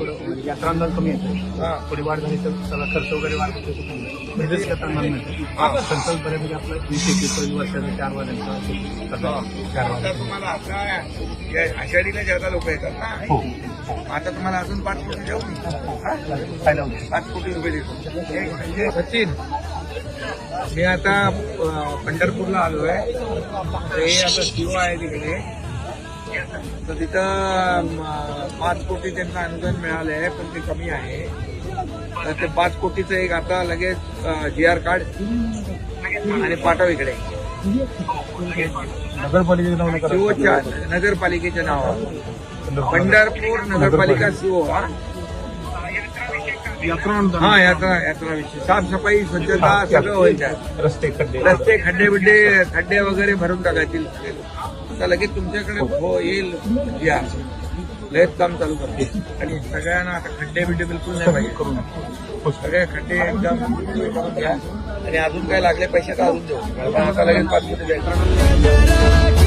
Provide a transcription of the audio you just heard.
थोडं यात्रांना कमी येतं, थोडी वाढ झाली तर सगळा खर्च वगैरे वाढतो, म्हणजेच यात्रांना मिळतं. खर्च बऱ्यापैकी आपलं 20-21 वर्षाचा 4 वाऱ्यांचा आता तुम्हाला आता या आषाढीला ज्यादा लोक येतात ना, हो आता तुम्हाला अजून 5 कोटी देऊ, फायदा होतो. 5 कोटी रुपये देतो. सचिन, मी आता पंढरपूरला आलोय. ते आता सीओ आहे तिकडे, तर तिथं 5 कोटी त्यांना अनुदान मिळालं आहे, पण ते कमी आहे. तर ते 5 कोटीचं एक आता लगेच GR काढ आणि पाठव इकडे नगरपालिकेचं सीओच्या नगरपालिकेच्या नावावर. पंढरपूर नगरपालिका सीओ. हा, यात्रा विषय साफसफाई स्वच्छता सगळं होईल त्यात. रस्ते खड्डे वगैरे भरून टाकायतील. तर लगेच तुमच्याकडे हो येईल या लगेच काम चालू करते. आणि सगळ्यांना आता खड्डे बिल्कुल नाही पाहिजे करून, सगळे खड्डे एकदम घ्या. आणि अजून काय लागले पैसे तर अजून देऊ, पण आता लगेच 5 कोटी द्यायचं.